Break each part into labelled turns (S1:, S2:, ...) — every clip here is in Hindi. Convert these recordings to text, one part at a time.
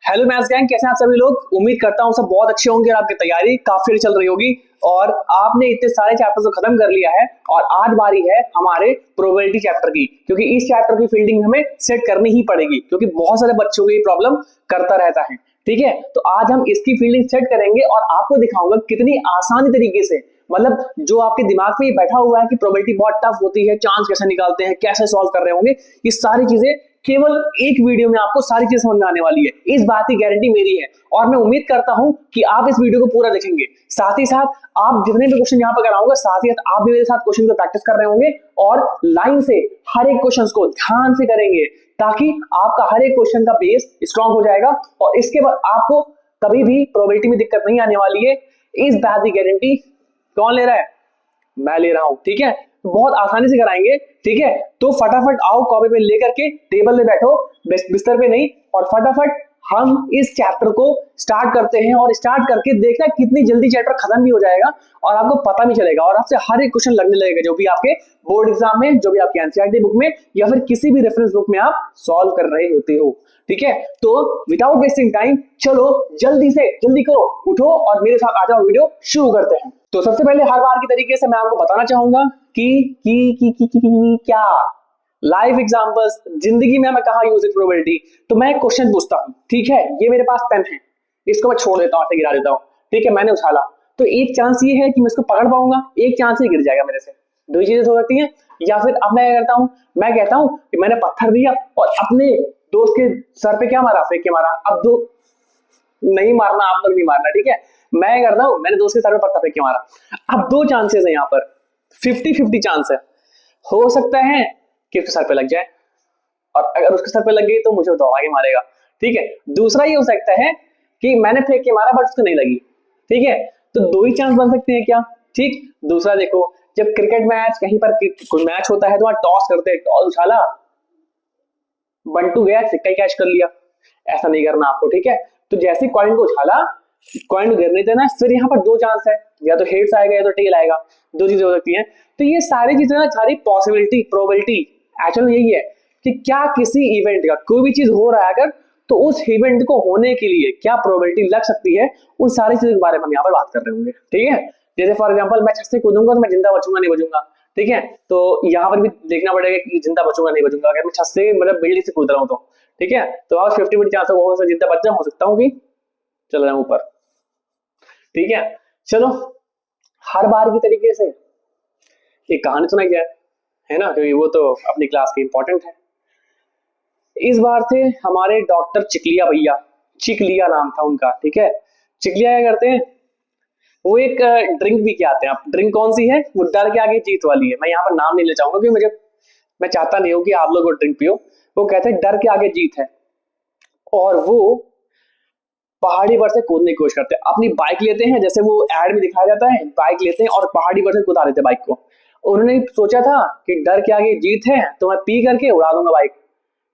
S1: हेलो मैथ्स गैंग, कैसे हैं आप सभी लोग। उम्मीद करता हूँ सब बहुत अच्छे होंगे और आपकी तैयारी काफी चल रही होगी और आपने इतने सारे चैप्टर्स को खत्म कर लिया है। और आज बारी है हमारे प्रोबेबिलिटी चैप्टर की, क्योंकि इस चैप्टर की फील्डिंग हमें सेट करनी ही पड़ेगी, क्योंकि बहुत सारे बच्चों को ये प्रॉब्लम करता रहता है। ठीक है, तो आज हम इसकी फील्डिंग सेट करेंगे और आपको दिखाऊंगा कितनी आसानी तरीके से, मतलब जो आपके दिमाग में बैठा हुआ है कि प्रोबेबिलिटी बहुत टफ होती है, चांस कैसे निकालते हैं, कैसे सॉल्व कर रहे होंगे, ये सारी चीजें केवल एक वीडियो में आपको सारी चीज समझ में आने वाली है। इस बात की गारंटी मेरी है और मैं उम्मीद करता हूं कि आप इस वीडियो को पूरा देखेंगे। साथ ही साथ आप जितने भी क्वेश्चन यहां पर कराऊंगा, साथ ही साथ आप भी मेरे साथ क्वेश्चन को प्रैक्टिस कर रहे होंगे और लाइन से हर एक क्वेश्चन को ध्यान से करेंगे, ताकि आपका हर एक क्वेश्चन का बेस स्ट्रांग हो जाएगा और इसके बाद आपको कभी भी प्रोबेबिलिटी में दिक्कत नहीं आने वाली है। इस बात की गारंटी कौन ले रहा है? मैं ले रहा हूं। ठीक है, तो बहुत आसानी से कराएंगे। ठीक है, तो फटाफट आओ, कॉपी पे लेकर के टेबल पे बैठो, बिस्तर पे नहीं, और फटाफट हम इस चैप्टर को स्टार्ट करते हैं। और स्टार्ट करके देखना कितनी जल्दी चैप्टर खत्म भी हो जाएगा और आपको पता भी चलेगा और आपसे हर एक क्वेश्चन लगने लगेगा, जो भी आपके बोर्ड एग्जाम में, जो भी आपकी एनसीईआरटी बुक में या फिर किसी भी रेफरेंस बुक में आप सॉल्व कर रहे होते हो। ठीक है, तो विदाउट वेस्टिंग टाइम चलो जल्दी करो, उठो और मेरे साथ आ जाओ, वीडियो शुरू करते हैं। तो सबसे पहले हर बार की तरीके से मैं आपको बताना चाहूंगा कि क्या लाइफ एग्जांपल्स जिंदगी में मैं कहां यूज की प्रोबेबिलिटी। तो मैं एक क्वेश्चन पूछता हूं, ठीक है, ये मेरे पास पेन है, इसको मैं छोड़ देता हूं, ऐसे गिरा देता हूं। ठीक है, मैंने उछाला, तो एक चांस ये है कि मैं इसको पकड़ पाऊंगा, एक चांस ये गिर जाएगा मेरे से। दो चीजें हो सकती हैं। या फिर अब मैं क्या करता हूं, मैं कहता हूं कि मैंने पत्थर दिया और अपने दोस्त के सर पे क्या मारा, फेंक के मारा। अब दो नहीं मारना, आप लोग नहीं मारना। ठीक है, मैं करता हूं, मैंने दोस्त के सर पे पत्थर फेंक के मारा। अब दो चांसेस है यहाँ पर, 50-50 चांस है। हो सकता है कि उसके सर पे लग जाए और अगर उसके सर पे लग गई तो मुझे दौड़ा के मारेगा। ठीक है, दूसरा ये हो सकता है कि मैंने फेंक के मारा बट उसको नहीं लगी। ठीक है, तो दो ही चांस बन सकते हैं क्या। ठीक, दूसरा देखो, जब क्रिकेट मैच कहीं पर कोई मैच होता है तो वहां टॉस करते हैं, टॉस उछाला, बंटू गया, सिक्का कैच कर लिया। ऐसा नहीं करना आपको। ठीक है, तो जैसे कॉइन को उछाला, कॉइन गिरने देना, फिर यहाँ पर दो चांस है, या तो हेड्स आएगा या तो टेल आएगा, दो चीजें हो सकती हैं। तो ये सारी चीजें ना, सारी पॉसिबिलिटी, प्रोबेबिलिटी एक्चुअली यही है कि क्या किसी इवेंट का कोई भी चीज हो रहा है अगर, तो उस इवेंट को होने के लिए क्या प्रोबेबिलिटी लग सकती है, उन सारी चीजों के बारे में हम यहाँ पर बात कर रहे होंगे। ठीक है, जैसे फॉर एग्जाम्पल मैं छत से कूदूंगा तो मैं जिंदा बचूंगा नहीं बचूंगा। ठीक है, तो यहाँ पर भी देखना पड़ेगा कि जिंदा बचूंगा नहीं बचूंगा। अगर मैं छत से, मतलब बिल्डिंग से कूद रहा हूँ तो ठीक है, तो आप 50-50 चांस हो सकता है जिंदा बच जाऊं, हो सकता हूँ कि चल रहा हूं ऊपर। ठीक है, चलो हर बार की तरीके से एक कहानी सुनाई जाए, है ना, क्योंकि वो तो अपनी क्लास की इंपॉर्टेंट है। इस बार थे हमारे डॉक्टर चिकलिया भैया, चिकलिया नाम था उनका। ठीक है, चिकलिया क्या करते हैं, वो एक ड्रिंक भी क्या आते हैं। आप ड्रिंक कौन सी है, वो डर के आगे जीत वाली है। मैं यहाँ पर नाम नहीं ले चाहूंगा क्योंकि मैं चाहता नहीं हूँ कि आप लोग वो ड्रिंक पियो। वो कहते हैं डर के आगे जीत है, और वो पहाड़ी पर से कूदने की कोशिश करते हैं। अपनी बाइक लेते हैं, जैसे वो एड में दिखाया जाता है, बाइक लेते हैं और पहाड़ी पर से कूदा देते हैं बाइक को। उन्होंने सोचा था कि डर के आगे जीत है तो मैं पी करके उड़ा दूंगा बाइक,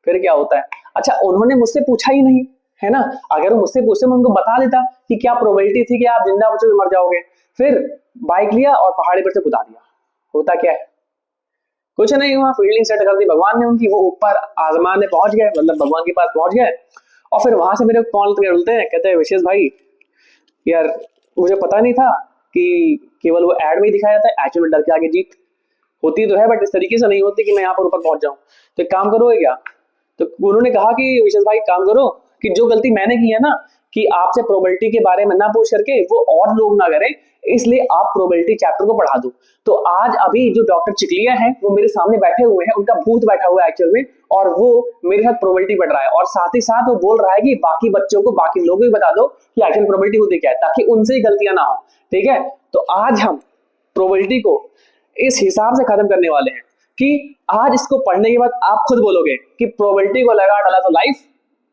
S1: फिर क्या होता है। अच्छा, उन्होंने मुझसे पूछा ही नहीं, है ना। अगर वो मुझसे पूछते मैं उनको बता देता कि क्या प्रोबेबिलिटी थी कि आप जिंदा बचोगे मर जाओगे। फिर बाइक लिया और पहाड़ी पर से कूदा दिया, होता क्या है, कुछ नहीं हुआ। फील्डिंग सेट कर दी भगवान ने उनकी, वो ऊपर आसमान में पहुंच गए, मतलब भगवान के पास पहुंच गए। और फिर वहां से मेरे को कॉल बोलते हैं, कहते हैं विशेष भाई यार, मुझे पता नहीं था कि केवल वो एड में ही दिखाया था, एक्चुअली डर के आगे जीत होती तो है बट इस तरीके से नहीं होती कि मैं यहाँ पर ऊपर पहुंच जाऊं। तो एक काम करोगे क्या। तो उन्होंने कहा कि विशेष भाई काम करो कि जो गलती मैंने की है ना, कि आपसे प्रोबेबिलिटी के बारे में ना पूछ करके वो और लोग ना करें, इसलिए आप प्रोबेबिलिटी चैप्टर को पढ़ा दो। तो आज अभी जो डॉक्टर चिकलिया है वो मेरे सामने बैठे हुए हैं, उनका भूत बैठा हुआ है एक्चुअल में, और वो मेरे साथ प्रोबेबिलिटी पढ़ रहा है और साथ ही साथ वो बोल रहा है कि बाकी बच्चों को, बाकी लोगों को भी बता दो कि एक्चुअल प्रोबेबिलिटी होती क्या है, ताकि उनसे गलतियां ना हो। ठीक है, तो आज हम प्रोबेबिलिटी को इस हिसाब से खत्म करने वाले हैं कि आज इसको पढ़ने के बाद आप खुद बोलोगे कि प्रोबेबिलिटी को लगा डाला तो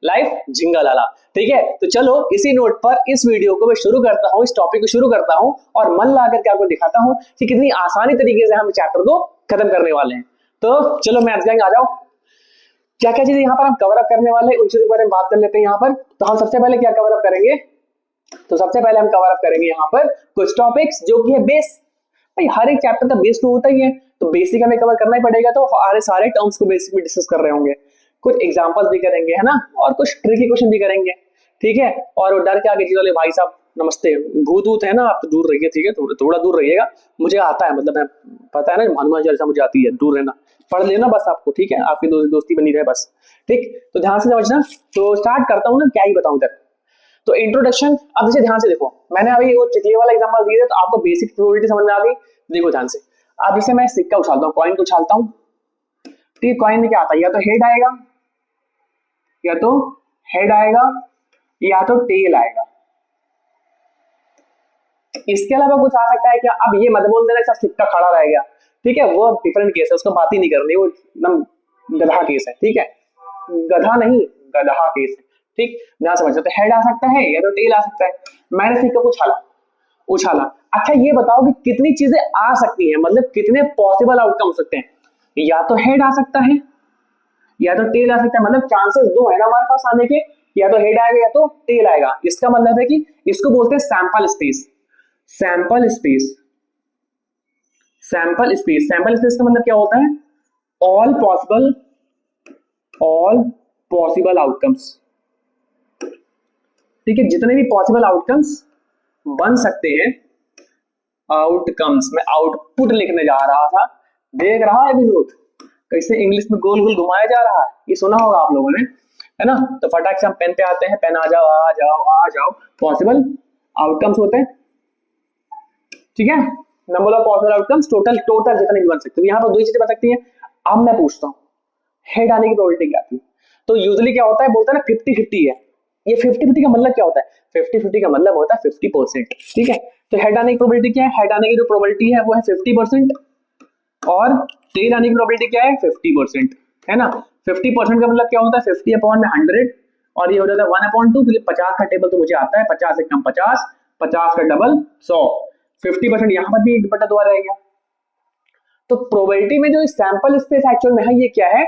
S1: लाइफ झिंगा लाला। ठीक है, तो चलो इसी नोट पर इस वीडियो को मैं शुरू करता हूं, इस टॉपिक को शुरू करता हूं और मन ला करके आपको दिखाता हूं कि कितनी आसानी तरीके से हम चैप्टर को खत्म करने वाले हैं। तो चलो मैथ्स गैंग आ जाओ, क्या क्या चीजें यहाँ पर हम कवर अप करने वाले हैं उन चीजों के बारे में बात कर लेते हैं। यहाँ पर तो हम सबसे पहले क्या कवर अप करेंगे, तो सबसे पहले हम कवर अप करेंगे यहाँ पर कुछ टॉपिक्स जो कि है बेस। भाई हर एक चैप्टर का बेस तो होता ही है, तो बेसिक हमें कवर करना ही पड़ेगा, तो सारे टर्म्स को बेसिक में डिस्कस कर रहे होंगे, कुछ एग्जांपल्स भी करेंगे, है ना, और कुछ ट्रिकी क्वेश्चन भी करेंगे। ठीक है। और वो डर के आगे चले भाई साहब नमस्ते, भूत वूत है ना आप तो दूर रहिए, ठीक है, थोड़ा दूर रहिएगा, मुझे आता है, मतलब मैं पता है ना हनुमान चालीसा मुझे आती है, दूर रहना, पढ़ लेना बस आपको, ठीक है, आपकी दोस्ती बनी रहे बस, ठीक। तो ध्यान से समझना। तो स्टार्ट करता हूँ ना, क्या ही बताऊँ इधर। तो इंट्रोडक्शन, अब जैसे ध्यान से देखो, मैंने अभी वो चिकली वाला एग्जांपल दिया तो आपको बेसिक प्रोबेबिलिटी समझ में आ गई। देखो ध्यान से, अब जैसे मैं सिक्का उछालता हूँ, कॉइन को उछालता हूँ, ठीक, कॉइन में क्या आता है, या तो हेड आएगा, या तो हेड आएगा, या तो टेल आएगा। इसके अलावा कुछ आ सकता है क्या? अब ये मत बोल देना सब सिक्का खड़ा रह गया, ठीक है, वो डिफरेंट केस है, उसको बात ही नहीं करनी, वो एकदम गधा केस है, ठीक है, गधा नहीं गधा केस है, ठीक। ध्यान समझो, तो हेड आ सकता है या तो टेल आ सकता है। मैंने सिक्का को उछाला। अच्छा ये बताओ कि कितनी चीजें आ सकती हैं, मतलब कितने पॉसिबल आउटकम हो सकते हैं? या तो हेड आ सकता है या तो टेल आ सकता है, मतलब चांसेस दो है ना हमारे पास आने के, या तो हेड आएगा या तो टेल आएगा। इसका मतलब है कि इसको बोलते हैं सैंपल स्पेस। सैंपल स्पेस का मतलब क्या होता है? ऑल पॉसिबल आउटकम्स, ठीक है, जितने भी पॉसिबल आउटकम्स बन सकते हैं, आउटकम्स, मैं आउटपुट लिखने जा रहा था, देख रहा है विनोद कैसे इंग्लिश में गोल गोल घुमाया जा रहा है, ये सुना होगा आप लोगों ने, है ना। तो फटाक से हम पेन पे आते हैं, पेन आ जाओ, पॉसिबल आउटकम्स होते हैं, ठीक है, number of possible outcomes, total जितने भी बन सकते हैं। यहाँ पर दो ही चीजें बन सकती हैं। अब मैं पूछता हूँ हेड आने की प्रोबेबिलिटी क्या थी? तो यूजुअली क्या होता है, बोलता है ना 50-50 है। ये 50-50 का मतलब क्या होता है? 50-50 का मतलब होता है 50%, ठीक है। तो हेड आने की प्रोबेबिलिटी क्या है? हेड आने की जो प्रोबेबिलिटी है वो है 50%, और टेल आने की प्रोबेबिलिटी क्या है? 50%, है ना। 50% का मतलब क्या होता है? 50 अपॉन में 100, और ये हो जाता है 1/2, क्योंकि 50 का टेबल तो मुझे आता है, 50 से कम 50, 50 का डबल 100, 50% यहाँ पर भी 1/2 आ जाएगा। तो प्रोबेबिलिटी में जो सैंपल स्पेस एक्चुअल में है, ये क्या है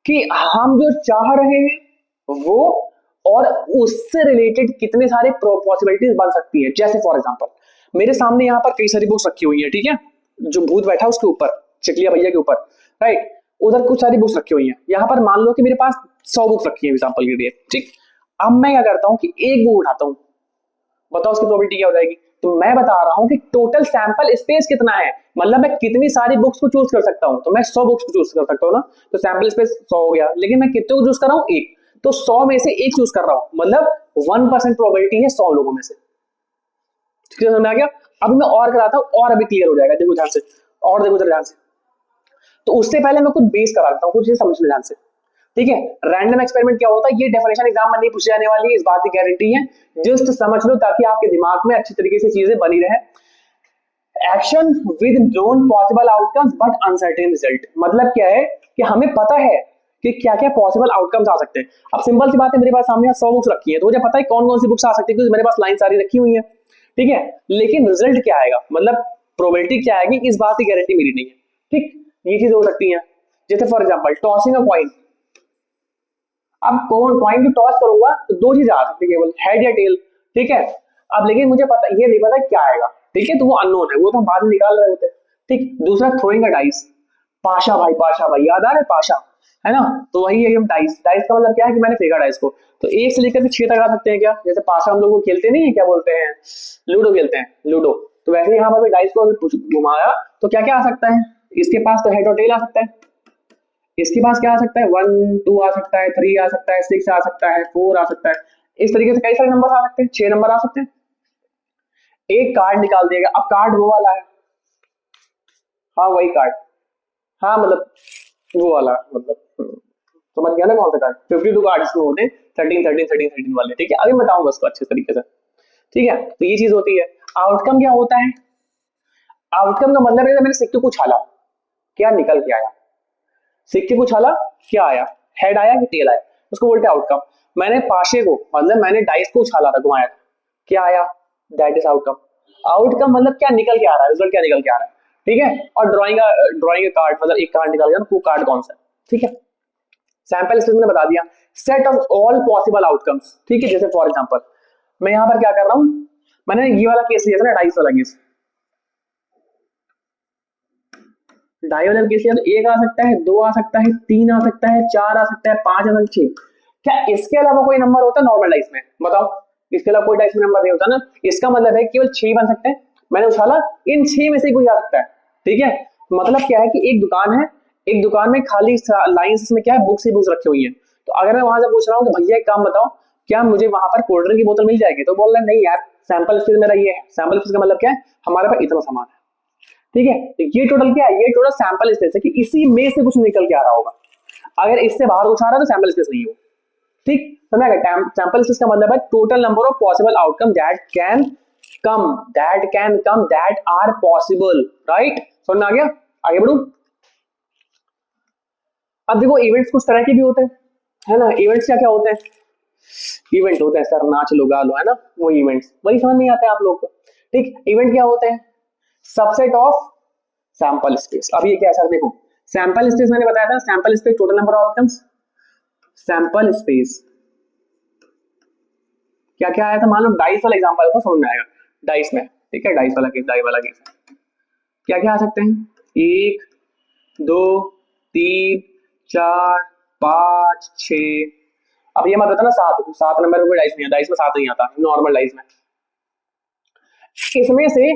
S1: कि हम जो चाह रहे हैं वो और उससे रिलेटेड कितने सारे पॉसिबिलिटीज बन सकती है। जैसे फॉर एग्जांपल मेरे सामने यहाँ पर कई सारी बुक्स रखी हुई है, ठीक है, जो भूत बैठा है उसके ऊपर, चिकलिया भैया के ऊपर, राइट, उधर कुछ सारी बुक्स रखी हुई है। यहाँ पर मान लो कि मेरे पास 100 बुक्स रखी है एग्जाम्पल के लिए, ठीक। अब मैं क्या करता हूँ कि एक बुक उठाता हूँ, बताओ उसकी प्रोबेबिलिटी क्या हो जाएगी? तो मैं बता रहा हूं कि टोटल सैंपल स्पेस कितना है, मतलब मैं कितनी सारी बुक्स को चूज कर सकता हूं। तो मैं 100 बुक्स को चूज कर सकता हूं ना, तो सैंपल स्पेस 100 हो गया, लेकिन मैं कितने को चूज कर रहा हूं? एक। तो 100 में से एक चूज कर रहा हूं, मतलब 1% प्रोबेबिलिटी है 100 लोगों में से, ठीक है, समझ में आ गया। अभी मैं और कराता हूं और अभी क्लियर हो जाएगा, देखो ध्यान से, और देखो ध्यान से। तो उससे पहले मैं कुछ बेस करा देता हूं, कुछ समझ लो ध्यान से, ठीक है। रैंडम एक्सपेरिमेंट क्या होता है, ये डेफिनेशन एग्जाम में नहीं पूछी जाने वाली है, इस बात की गारंटी है, जस्ट समझ लो ताकि आपके दिमाग में अच्छी तरीके से चीजें बनी रहे। Action with known possible outcomes but uncertain result, मतलब क्या है कि हमें पता है कि क्या क्या पॉसिबल आउटकम्स आ सकते हैं। अब सिंपल सी बात है, मेरे पास सामने 100 बुक्स रखी है, तो मुझे पता है कौन कौन सी बुक्स आ सकती है, क्योंकि मेरे पास लाइन सारी रखी हुई है, ठीक है। लेकिन रिजल्ट क्या आएगा, मतलब प्रोबेबिलिटी क्या आएगी, इस बात की गारंटी मेरी नहीं है, ठीक। ये चीज हो सकती है, जैसे for example tossing a coin. अब कॉइन को टॉस करूंगा तो दो चीज आ सकती है, केवल हेड या टेल, ठीक है। अब लेकिन मुझे पता ये नहीं पता क्या आएगा, ठीक है, तो वो अननोन है, वो तो हम बाद में निकाल रहे होते हैं, ठीक। दूसरा थ्रोइंग अ डाइस, पाशा भाई याद आ रहा है पाशा, है ना। तो वही है डाइस का मतलब क्या है कि मैंने फेंका डाइस को, तो 1 से लेकर 6 तक आ सकते हैं क्या? जैसे पाशा हम लोग खेलते नहीं है, क्या बोलते हैं, लूडो खेलते हैं, लूडो। तो वैसे यहाँ पर भी डाइस को घुमाया तो क्या क्या आ सकता है, इसके पास तो हेड और टेल आ सकता है, इसके पास क्या आ सकता है, 1 2 आ सकता है, 3 आ सकता है, 6 आ सकता है, 4 आ सकता है, इस तरीके से कई सारे नंबर आ सकते हैं, 6 नंबर आ सकते हैं। एक कार्ड निकाल दिएगा, अब कार्ड वो वाला है, हाँ वही कार्ड, हाँ मतलब वो वाला, मतलब समझ गया ना कौन सा कार्ड, 52 कार्ड इसमें होते हैं, 13 वाले, ठीक है। अभी बताऊंगा उसको अच्छे तरीके से, ठीक है। तो ये चीज होती है। आउटकम क्या होता है? आउटकम का मतलब है मैंने सिक्के को उछाला, क्या निकल के आया, सिक्के को उछाला क्या आया, हेड आया कि टेल आया, उसको बोलते हैं आउटकम। मैंने पाशे को, मतलब मैंने डाइस को उछाला था, घुमाया, क्या आया, दैट इज आउटकम। आउटकम मतलब क्या निकल के आ रहा है, रिजल्ट क्या निकल के आ रहा है, ठीक है। और ड्राइंग कार्ड, मतलब एक कार्ड निकाल गया, वो कार्ड कौन सा है, ठीक है। सैंपल स्पेस मैंने बता दिया, set of all possible outcomes, ठीक है। जैसे फॉर एग्जांपल मैं यहां पर क्या कर रहा हूं, मैंने ये वाला केस लिया था ना, डाइस वाला केस, डाई वाला केस लिया, तो 1 आ सकता है, 2 आ सकता है, 3 आ सकता है, 4 आ सकता है, 5 आ सकता है, 6, क्या इसके अलावा कोई नंबर होता है नॉर्मल डाइस में? बताओ, इसके अलावा कोई डाइस में नंबर नहीं होता ना। इसका मतलब है केवल 6 बन सकते हैं। मैंने उछाला, इन 6 में से कोई आ सकता है। ठीक है, मतलब क्या है कि एक दुकान है, एक दुकान में खाली लाइंस में क्या है, बुक्स ही बुक्स रखी हुई है। तो अगर मैं वहां से पूछ रहा हूँ कि भैया एक काम बताओ, क्या मुझे वहां पर कोल्ड ड्रिंक की बोतल मिल जाएगी? तो बोल रहे हैं नहीं यार, सैंपल स्पेस मेरा ये है। सैंपल स्पेस का मतलब क्या है, हमारे पास इतना सामान है। ठीक है, तो ये टोटल क्या है, ये टोटल सैंपल स्पेस है कि इसी में से कुछ निकल के आ रहा होगा। अगर इससे बाहर कुछ आ रहा है तो सैंपल स्पेस नहीं हो। ठीक, समझ गए? सैंपल स्पेस का मतलब है total number of possible outcome that are possible. Right, समझ में आ गया? आगे बढ़ू। अब देखो, इवेंट्स कुछ तरह के भी होते हैं, है ना। इवेंट्स क्या क्या होते हैं? इवेंट होते हैं सर नाच लो गा लो, है ना, वो इवेंट्स, वही समझ नहीं आते आप लोग को। ठीक, इवेंट क्या होते हैं? Subset of sample space. अब ये क्या है सर? देखो, सैंपल स्पेस मैंने बताया था, sample space total number of items. Sample space क्या क्या आया था? मान लो डाइस वाला एग्जांपल तो समझ में आएगा, डाइस में। ठीक है, डाइस वाला केस, डाई वाला केस क्या क्या आ सकते हैं? 1 2 3 4 5 6। अब ये मत बता ना 7 नंबर में कोई डाइस नहीं है, डाइस में 7 नहीं आता नॉर्मल डाइस में। इसमें से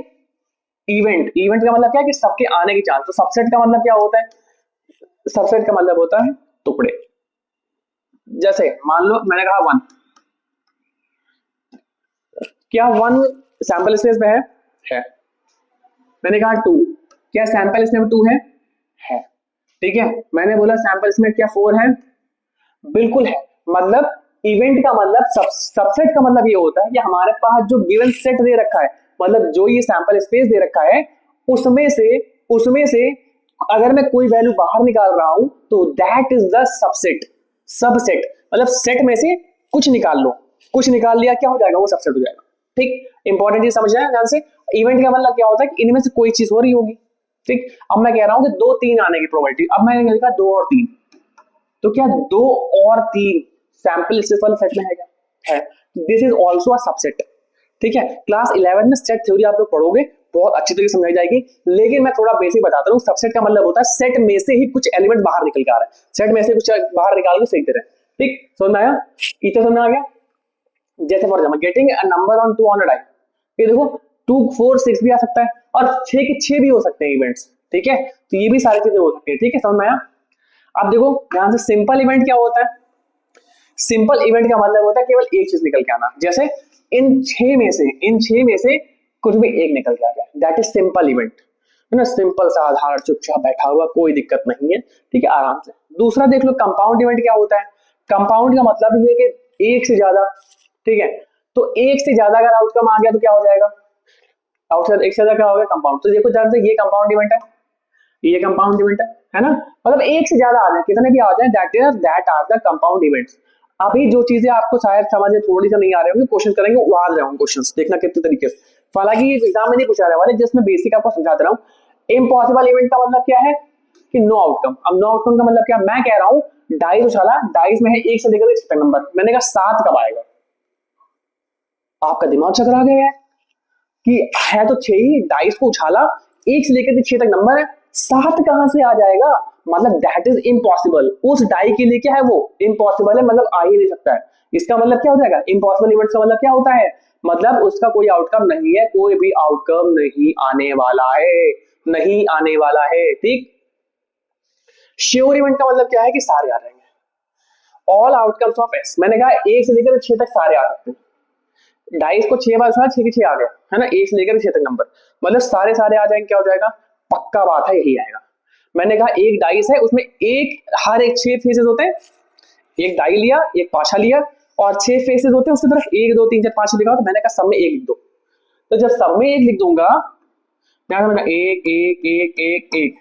S1: इवेंट का मतलब क्या है कि सबके आने की चांस। तो सबसेट का मतलब क्या होता है? सबसेट का मतलब होता है टुकड़े। जैसे मान लो मैंने कहा 1, क्या 1 सैंपल स्पेस में है? मैंने कहा 2, क्या सैंपल स्पेस में 2 है? ठीक है, मैंने बोला सैंपल स्पेस में क्या 4 है? बिल्कुल है। मतलब इवेंट का मतलब सबसेट का मतलब ये होता है कि हमारे पास जो गिवन सेट दे रखा है, मतलब जो ये सैंपल स्पेस दे रखा है, उसमें से अगर मैं कोई वैल्यू बाहर निकाल रहा हूं तो दैट इज द सबसेट मतलब सेट में से कुछ निकाल लो, कुछ निकाल लिया, क्या हो जाएगा? वो सबसेट हो जाएगा। ठीक, इंपॉर्टेंट चीज समझ जाए ध्यान से। इवेंट का मतलब क्या होता है कि इनमें से कोई चीज हो रही होगी। ठीक, अब मैं कह रहा हूं कि 2 3 आने की प्रोबेबिलिटी। अब मैंने लिखा 2 और 3, तो क्या 2 और 3 सैंपल स्पेस वाले सेट में है? क्या है? This is also a subset. ठीक है, क्लास 11 में सेट थ्योरी आप लोग पढ़ोगे, बहुत अच्छी तरीके से समझाई जाएगी। लेकिन मैं थोड़ा बेसिक बताता हूँ। सबसेट का मतलब होता है सेट में से ही कुछ एलिमेंट बाहर निकल के आ रहा है, सेट में से कुछ बाहर निकाल के फेंक दे रहे हैं। ठीक, समझ में आया? इतना समझ में आ गया? जैसे for example getting a number on 2 on a die. ये देखो 2 4 6 भी आ सकता है और 6 के 6 भी हो सकते हैं इवेंट्स। ठीक है, तो ये भी सारी चीजें हो सकती है। ठीक है, समझ में आया? अब देखो ध्यान से, सिंपल इवेंट क्या होता है? सिंपल इवेंट का मतलब होता है केवल एक चीज निकल के आना। जैसे इन 6 में से कुछ भी एक निकल के आ गया, दैट इज सिंपल इवेंट, है ना। सिंपल सा आधार, चुपचाप बैठा हुआ, कोई दिक्कत नहीं है। ठीक है, आराम से। दूसरा देख लो, कंपाउंड इवेंट क्या होता है? कंपाउंड का मतलब ये कि एक से ज्यादा। ठीक है, तो एक से ज्यादा अगर आउटकम आ गया तो क्या हो जाएगा? आउटसाइड एक से ज्यादा क्या हो गया? कंपाउंड। तो देखो ध्यान से, ये कंपाउंड इवेंट है, ये कंपाउंड इवेंट है ना। मतलब एक से ज्यादा आ जाए, कितने भी आ जाए, that are the compound events. अभी जो चीजें आपको शायद समझ में थोड़ी सा नहीं आ रही होंगी, क्वेश्चन करेंगे वो आ रहे होंगे क्वेश्चंस, देखना कितने तरीके से। हालांकि एग्जाम में नहीं पूछा रहे वाले, जिसमें बेसिक आपको समझा दे रहा हूँ। इम्पॉसिबल इवेंट का मतलब क्या है कि नो आउटकम। अब नो आउटकम का मतलब क्या? मैं कह रहा हूँ डाइस उछाला, डाइस में है 1 से लेकर 6 तक नंबर, मैंने कहा 7 कब आएगा? आपका दिमाग चकरा गया है कि है तो 6 ही, डाइस को उछाला, 1 से लेकर 6 तक नंबर है, 7 कहां से आ जाएगा? मतलब दैट इज इम्पॉसिबल। उस डाई के लिए क्या है? वो इम्पॉसिबल है, मतलब आ ही नहीं सकता है। इसका मतलब क्या हो जाएगा? इम्पॉसिबल इवेंट का मतलब क्या होता है? मतलब उसका कोई आउटकम नहीं है, कोई भी आउटकम नहीं आने वाला है, नहीं आने वाला है। ठीक, श्योर इवेंट का मतलब क्या है कि सारे आ जाएंगे, ऑल आउटकम्स ऑफ एस। मैंने कहा 1 से लेकर 6 तक सारे आ सकते हैं। डाइस को 6 बार 6 के 6 आ गए, है ना, 1 से लेकर 6 तक नंबर, मतलब सारे आ जाएंगे। क्या हो जाएगा? पक्का बात है, यही आएगा। मैंने कहा एक डाइस है, उसमें हर एक 6 फेसेस होते हैं। एक डाई लिया, एक पाछा लिया, और 6 फेसेस होते हैं, उसकी तरफ 1 2 3 4 5 लिखा। तो मैंने कहा सब में 1 लिख दो। तो जब सब में 1 लिख दूंगा, मैंने 1 1 1 1 1।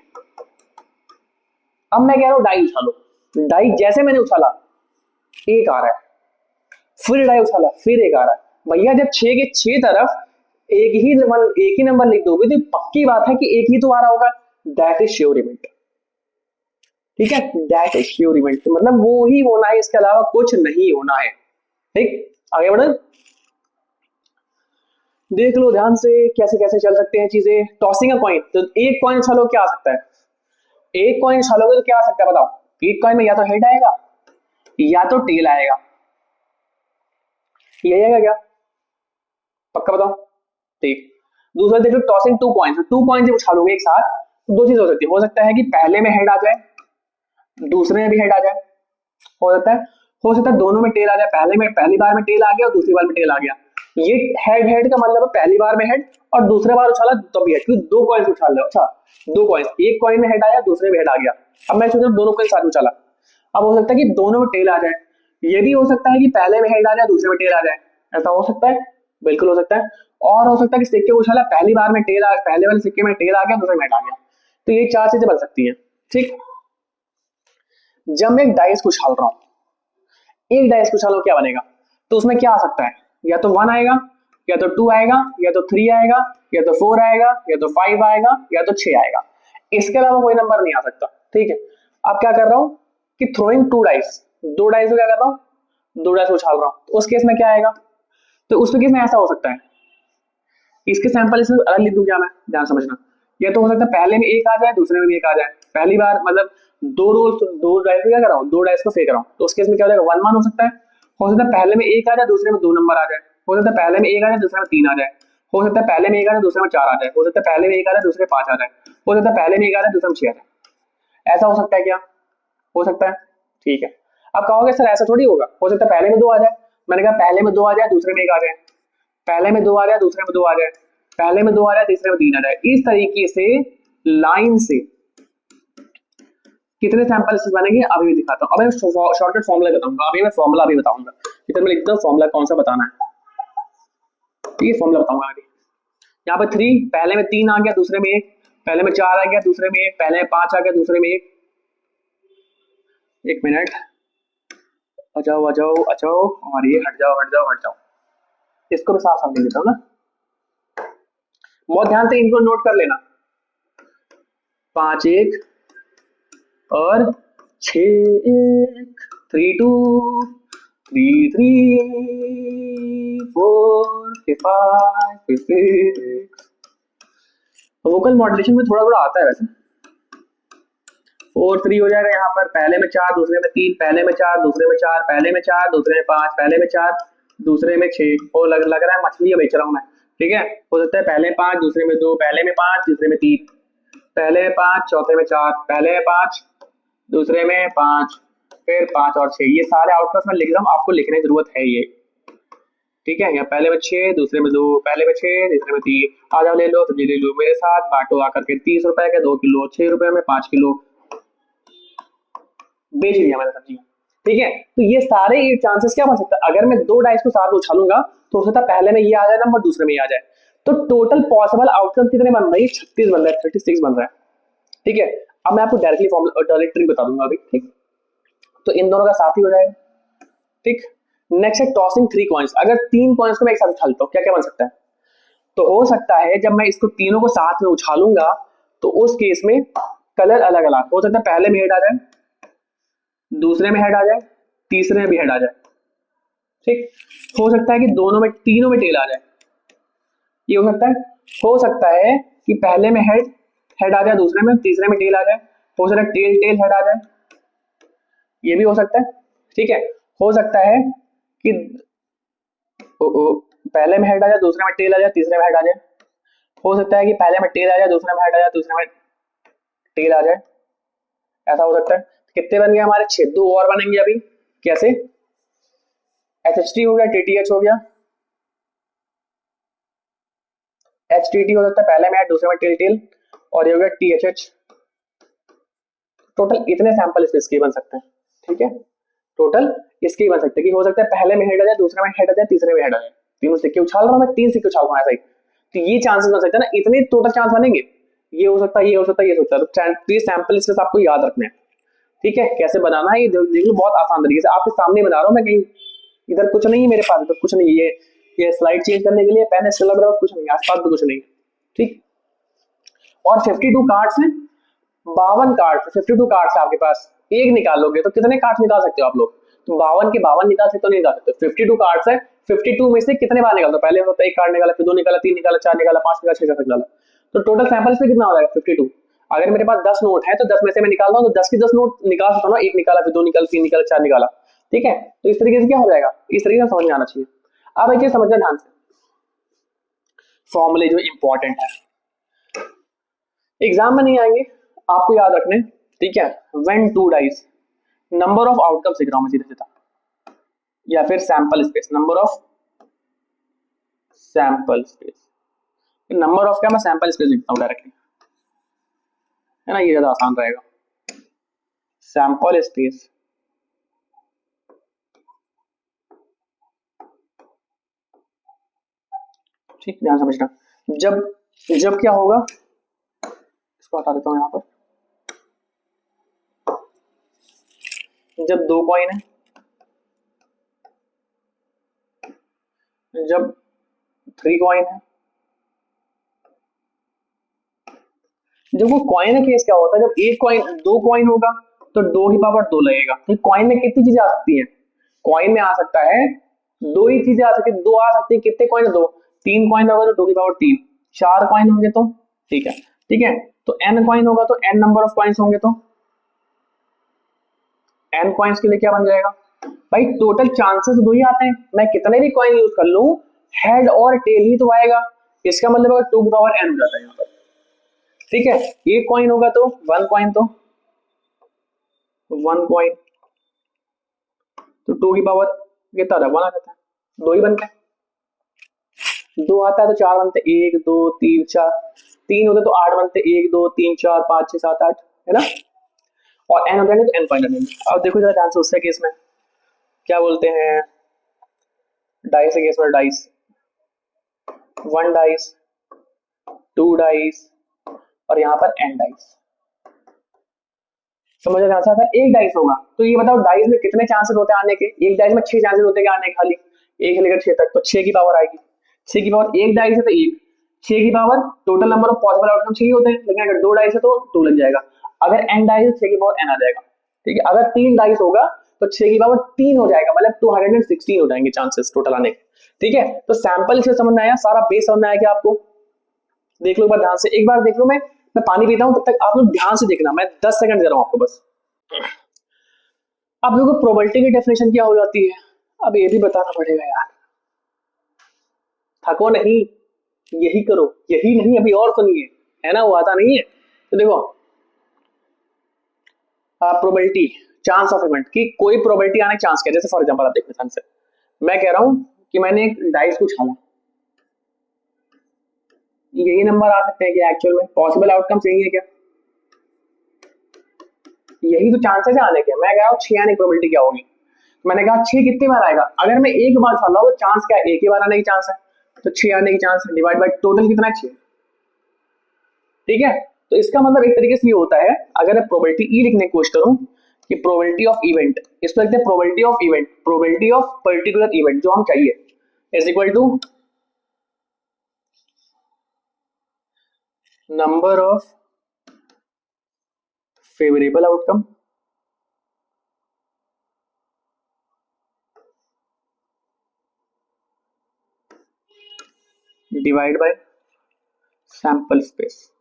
S1: अब मैं कह रहा हूं डाई उछालो, डाई जैसे मैंने उछाला 1 आ रहा है, फिर डाई उछाला, फिर 1 आ रहा है। भैया जब 6 के 6 तरफ एक ही नंबर लिख दोगे तो पक्की बात है कि 1 ही तो आ रहा होगा। That is sure event. ठीक है, दैट इज श्योर इवेंट, मतलब वो ही होना है, इसके अलावा कुछ नहीं होना है। ठीक, आगे बढ़े, देख लो ध्यान से कैसे कैसे चल सकते हैं चीजें। टॉसिंग अ कॉइन, तो एक कॉइन उछालो, क्या आ सकता है? एक कॉइन उछालोगे तो क्या आ सकता है बताओ? एक कॉइन में या तो हेड आएगा, या तो टेल आएगा, यही आएगा क्या, पक्का बताओ, ठीक। दूसरा देखो टॉसिंग 2 कॉइंस, 2 कॉइंस जब उछालोगे एक साथ तो दो चीज हो सकता है कि पहले में हेड आ जाए, दूसरे में भी हेड आ जाए, हो सकता है दोनों में टेल आ जाए, पहली बार में टेल आ गया और दूसरी बार में टेल आ गया। ये हेड हेड का मतलब है पहली बार में हेड और दूसरे बार उछाला तब भी हेड, क्योंकि 2 कॉइंस उछाल रहे हो। अच्छा 2 कॉइंस, एक कॉइन में हेड आया दूसरे में हेड आ गया, अब मैं सोच दोनों कॉइन साथ में उछाला, अब हो सकता है कि दोनों में टेल आ जाए, ये भी हो सकता है कि पहले में हेड आ जाए दूसरे में टेल आ जाए, ऐसा हो सकता है, बिल्कुल हो सकता है। और हो सकता है कि सिक्के को उछाला, पहली बार में टेल पहले वाले सिक्के में टेल आ गया दूसरे में हेड आ गया, तो ये 4 चीजें बन सकती है, ठीक। जब मैं एक डाइस को उछाल रहा हूं, एक डाइस को उछालो क्या बनेगा, तो उसमें क्या आ सकता है, या तो 1 आएगा, या तो 2 आएगा, या तो 3 आएगा, या तो 4 आएगा, या तो 5 आएगा, या तो 6 आएगा, इसके अलावा कोई नंबर नहीं आ सकता, ठीक है। अब क्या कर रहा हूं कि थ्रोइंग 2 डाइस, 2 डाइस को क्या कर रहा हूं, 2 डाइस को उछाल रहा हूं, तो उस केस में क्या आएगा, तो उस केस में ऐसा हो सकता है, इसके सैंपल इसमें अलग लिख दूं क्या मैं, ध्यान समझना, ये तो हो सकता है पहले में एक आ जाए दूसरे में भी एक आ जाए, पहली बार मतलब 2 डाइस को क्या कर रहा हूँ, 2 डाइस को फेंक रहा हूँ, तो उस केस में क्या हो जाएगा 1 1 हो सकता है पहले में एक आ जाए दूसरे में 2 नंबर आ जाए, हो सकता है पहले में एक आ जाए दूसरे में 3 आ जाए, हो सकता है पहले में एक आ जाए दूसरे में 4 आ जाए, हो सकता है पहले में एक आ जाए दूसरे में 5 आ जाए, हो सकता है पहले में एक आ जाए दूसरे में 6 आ जाए, ऐसा हो सकता है क्या, हो सकता है, ठीक है। अब कहोगे सर ऐसा थोड़ी होगा, हो सकता है पहले में 2 आ जाए, मैंने कहा पहले में 2 आ जाए दूसरे में 1 आ जाए, पहले में 2 आ जाए दूसरे में 2 आ जाए, पहले में 2 आ जाए तीसरे में 3 आ जाए, इस तरीके से लाइन से कितने सैंपल्स बनेंगे अभी भी दिखाता हूं। अभी शॉर्टकट फॉर्मूला बताऊंगा, अभी मैं फॉर्मूला भी बताऊंगा, इधर मैं लिखता हूं फॉर्मूला कौन सा बताना है, ठीक है, फॉर्मूला बताऊंगा अभी। यहाँ पे 3, पहले में 3 आ गया दूसरे में 1, पहले में 4 आ गया दूसरे में 1, पहले में 5 आ गया दूसरे में 1, एक मिनट, आ जाओ और ये हट जाओ, इसको भी साफ साफ लिख देता हूँ ना, बहुत ध्यान से इनको नोट कर लेना, 5 1 और 6 1, 3 2, 3 3, 4 5 6, वोकल मॉड्यूलेशन में थोड़ा थोड़ा आता है वैसे, 4 3 हो जाएगा यहाँ पर, पहले में 4 दूसरे में 3, पहले में 4 दूसरे में 4, पहले में 4 दूसरे में 5, पहले में 4 दूसरे में 6, और लग रहा है मछली बेच रहा हूँ मैं, ठीक है, हो सकता है पहले 5 दूसरे में 2, पहले में 5 दूसरे में 3, पहले में 5 चौथे में 4, पहले में 5 दूसरे में 5, फिर 5 और 6, ये सारे आउटकम्स मैं लिख रहा हूँ, आपको लिखने की जरूरत है ये, ठीक है। यहाँ पहले में 6 दूसरे में 2, पहले में 6 तीसरे में 3, आ जाओ ले लो सब्जी ले लो मेरे साथ, बांटो आकर के 30 रुपए के 2 किलो, 6 रुपए में 5 किलो बेच लिया मैंने सब्जी, ठीक है। तो ये सारे चांसेस क्या बन सकता है, अगर मैं 2 डाइस को साथ में उछालूंगा तो हो सकता है पहले में ये आ जाए नंबर दूसरे में ये आ जाए, तो टोटल पॉसिबल आउटकम कितने बन रहे हैं, 36 बन रहा है, 36 बन रहा है, ठीक है। अब मैं आपको डायरेक्टली फॉर्मूला डायरेक्टली बता दूंगा अभी, ठीक, तो इन दोनों का साथ ही हो जाएगा, ठीक। नेक्स्ट है टॉसिंग 3 कॉइंस, अगर 3 कॉइंस को मैं एक साथ उछालता हूँ क्या क्या बन सकता है, तो हो सकता है जब मैं इसको तीनों को साथ में उछालूंगा तो उस केस में कलर अलग अलग हो सकता है, पहले में हेड आ जाए दूसरे में हेड आ जाए तीसरे में भी हेड आ जाए, ठीक। हो सकता है कि दोनों में तीनों में टेल आ जाए, ये हो सकता है कि पहले में हेड आ जाए दूसरे में तीसरे में टेल आ जाए, हो सकता है टेल टेल हेड आ जाए, ये भी हो सकता है, ठीक है। हो सकता है कि पहले में हेड आ जाए दूसरे में टेल आ जाए तीसरे में हेड आ जाए, हो सकता है कि पहले में टेल आ जाए दूसरे में हेड आ जाए तीसरे में टेल आ जाए, ऐसा हो सकता है। कितने बन गए हमारे 6, 2 और बनेंगे अभी, कैसे, HHT हो गया, TTH हो गया, HTT हो सकता है पहले में हेड दूसरे में टेल टेल, और ये हो गया THH, टोटल इतने सैंपल इसके बन सकते हैं, ठीक है, टोटल इसके ही बन सकते हैं कि हो सकता है पहले में हेड आ जाए दूसरे में हेड आ जाए तीसरे में हेड आ जाए, तीनों सिक्के उछाल रहा हूं मैं, 3 सिक्के उछाल रहा हूं ऐसा ही, तो ये चांसेस बन सकते हैं ना, इतने टोटल चांस बनेंगे, ये हो सकता है ये हो सकता है ये हो सकता है, तो प्लीज सैंपल इसके आपको याद रखना है, ठीक है। कैसे बनाना है ये देख लो, बहुत आसान तरीके से आपके सामने बना रहा हूँ मैं, कहीं इधर कुछ नहीं है मेरे पास, इधर कुछ नहीं है, ये स्लाइड चेंज करने के लिए पेन इससे लग रहा है, कुछ नहीं आसपास भी कुछ नहीं, ठीक। और 52 कार्ड्स हैं, 52 कार्ड, 52 कार्ड्स आपके पास, एक निकालोगे तो कितने कार्ड निकाल सकते हो आप लोग, तो 52 के 52 निकाल सकते हो, नहीं निकाल सकते, 52 कार्ड्स है, 52 में से कितने बार निकाल दो, पहले होता है एक कार्ड निकाला, फिर 2 निकाला, 3 निकाला, 4 निकाला, 5 निकाला, 6 निकाला, तो टोटल सैंपल से कितना हो जाएगा 52। अगर मेरे पास 10 नोट है तो 10 में से मैं निकाल रहा हूँ तो 10 के 10 नोट निकाल सकता हूँ, एक निकाला फिर 2 निकाला 3 निकाला 4 निकाला, ठीक है, तो इस तरीके से क्या हो जाएगा, इस तरीके से समझ में आना चाहिए। अब एक चीज समझना ध्यान से, फॉर्मूले जो इंपॉर्टेंट है एग्जाम में नहीं आएंगे, आपको याद रखने, ठीक है। When two dice, number of outcomes लिख रहा हूं मैं सीधा सीधा, या फिर sample space, number of sample space, number of क्या, मैं सैंपल स्पेस लिखता हूं डायरेक्टली, है ना, ये ज्यादा आसान रहेगा। सैंपल स्पेस, ठीक, ध्यान समझना। जब जब क्या होगा, इसको हटा देता हूं यहां पर, जब दो कॉइन है, जब थ्री कॉइन है, जब वो कॉइन का केस क्या होता है, जब एक कॉइन, दो कॉइन होगा तो 2 की पावर 2 लगेगा। तो कॉइन में कितनी चीजें आ सकती हैं, कॉइन में आ सकता है 2 ही चीजें आ सकती है, 2 आ सकती है, कितने कॉइन, 2, 3 कॉइन होगा तो 2 की पावर 3, 4 कॉइन होंगे तो, ठीक है, ठीक है, तो n कॉइन होगा तो n नंबर ऑफ कॉइन्स होंगे तो n कॉइन्स के लिए क्या बन जाएगा भाई, टोटल चांसेस 2 ही आते हैं, मैं कितने भी कॉइन यूज कर लूं हेड और टेल ही तो आएगा, इसका मतलब अगर 2 की पावर n हो जाता है यहाँ पर, ठीक है। एक कॉइन होगा तो 1 कॉइन, तो 1 कॉइन, तो 2 की पावर कितना था, 1 आ जाता है, 2 ही बनते हैं, 2 आता है तो 4 बनते, 1 2 3 4, 3 होते तो 8 बनते, 1 2 3 4 5 6 7 8, है ना, और n हो जाएंगे तो n पॉइंट बनेंगे। अब देखो जरा ध्यान से, उससे केस में क्या बोलते हैं, डाइस के केस में, डाइस 1 डाइस, 2 डाइस, और यहाँ पर n डाइस, समझ ध्यान से। अगर एक डाइस होगा तो ये बताओ डाइस में कितने चांसेस होते हैं आने के, एक डाइस में 6 चांसेस होते हैं आने के, खाली 1 से लेकर 6 तक, तो 6 की पावर आएगी, 6 की पावर, एक डाइस है तो 1, 6 की power, total number of possible outcome 6 होते हैं, लेकिन अगर 2 डाइस है तो 2 लग जाएगा, अगर n डाइस है 6 की पावर n आ जाएगा, ठीक है। अगर 3 डाइस होगा तो 6 की पावर 3 हो जाएगा, मतलब 216 हो जाएंगे चांसेस टोटल आने के, ठीक है। तो सैंपल से समझ में आया, सारा बेस समझ में आया क्या आपको, देख लो एक बार ध्यान से, एक बार देख लो, मैं पानी पीता हूं तब तक आप लोग ध्यान से देखना, मैं 10 सेकंड दे रहा हूं आपको बस। अब देखो प्रोबेबिलिटी की डेफिनेशन क्या हो जाती है, अब ये भी बताना पड़ेगा यार, थको नहीं, यही करो, यही नहीं अभी और सुनिए, है ना, वो आता नहीं है। तो देखो प्रोबेबिलिटी, चांस ऑफ इवेंट की, कोई प्रोबेबिलिटी आने चांस क्या, जैसे फॉर एग्जांपल आप देखो ध्यान से, मैं कह रहा हूं कि मैंने एक डाइस को छाना, यही नंबर आ सकते हैं क्या, एक्चुअल में पॉसिबल आउटकम यही है क्या, यही तो चांसेस है आने के। मैं कह रहा हूँ 6 आने की प्रोबेबिलिटी क्या होगी, मैंने कहा 6 कितनी बार आएगा, अगर मैं एक बार छान रहा हूँ तो चांस क्या है, एक ही बार आने की चांस है, तो 6 आने की चांस डिवाइड बाय टोटल कितना है, 6, ठीक है। तो इसका मतलब एक तरीके से ये होता है, अगर मैं प्रोबेबिलिटी ई लिखने की कोशिश करूं कि प्रोबेबिलिटी ऑफ इवेंट, इसको लिखते हैं probability of event, probability of particular event जो हम चाहिए, is equal to number of favourable outcome divide by sample space.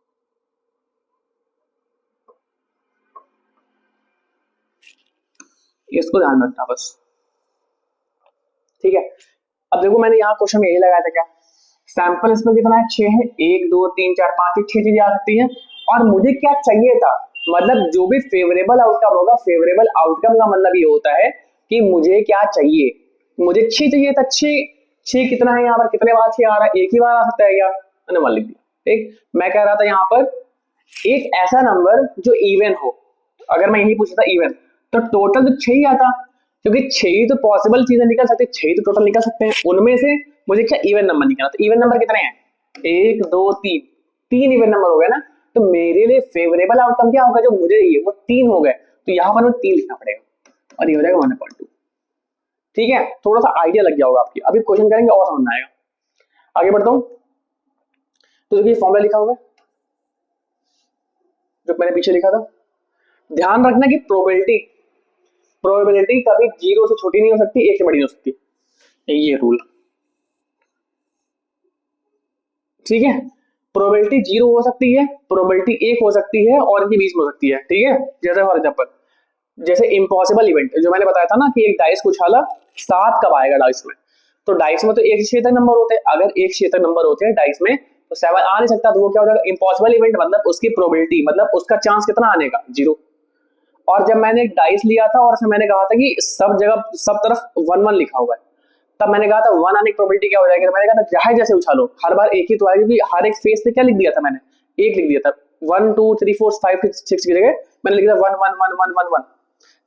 S1: इसको ध्यान रखना बस, ठीक है। अब देखो मैंने यहाँ क्वेश्चन में यही लगाया था क्या, सैंपल स्पेस कितना है, 6 है, 1 2 3 4 5 6 चीजें आ सकती हैं, और मुझे क्या चाहिए था, मतलब जो भी फेवरेबल आउटकम होगा, फेवरेबल आउटकम का मतलब ये होता है कि मुझे क्या चाहिए, मुझे 6 चाहिए था, 6 कितना है यहाँ पर, कितने बार 6 आ रहा है, एक ही बार आ सकता है क्या, मैंने मान लिख दिया, ठीक। मैं कह रहा था यहाँ पर एक ऐसा नंबर जो इवन हो, अगर मैं यही पूछता था इवन, तो टोटल तो 6 ही आता, क्योंकि 6 ही तो पॉसिबल चीजें निकल सकती है, 6 ही तो टोटल निकल सकते हैं, उनमें से मुझे क्या इवन नंबर निकालना, तो इवन नंबर कितने हैं, 1 2 3, 3 इवन नंबर हो गए ना, तो मेरे लिए फेवरेबल आउटकम क्या होगा जो मुझे चाहिए, वो 3 हो गए, तो यहाँ पर मुझे 3 लिखना पड़ेगा, और ये हो जाएगा 1/2, ठीक है। थोड़ा सा आइडिया लग गया होगा आपकी, अभी क्वेश्चन करेंगे और समझ में आएगा। आगे बढ़ता हूँ, तो देखिए फॉर्मूला लिखा हुआ है जो मैंने पीछे लिखा था, ध्यान रखना कि प्रोबेबिलिटी कभी 0 से छोटी नहीं हो सकती, 1 से बड़ी नहीं हो सकती, ये रूल, ठीक है। प्रोबेबिलिटी 0 हो सकती है, प्रोबेबिलिटी 1 हो सकती है, और इनके बीच में हो सकती है, ठीक है। जैसे फॉर एग्जांपल जैसे इम्पॉसिबल इवेंट जो मैंने बताया था ना कि एक डाइस को उछाला, 7 कब आएगा डाइस में, तो डाइस में तो एक से 6 तक नंबर होते हैं, अगर एक से 6 तक नंबर होते हैं डाइस में तो 7 आ नहीं सकता, तो वो क्या हो जाएगा इम्पॉसिबल इवेंट, मतलब उसकी प्रोबेबिलिटी, मतलब उसका चांस कितना आने का, 0। और जब मैंने एक डाइस लिया था और उसमें मैंने कहा था कि सब जगह सब तरफ 1 1 लिखा हुआ है, तब मैंने कहा था 1 आने की प्रोबेबिलिटी क्या हो जाएगी, तो मैंने कहा था चाहे जैसे उछालो हर बार एक ही तो आएगी, क्योंकि हर एक फेस पे क्या लिख दिया था मैंने, एक लिख दिया था, 1 2 3 4 5 6 की जगह मैंने लिख दिया 1 1 1 1 1 1,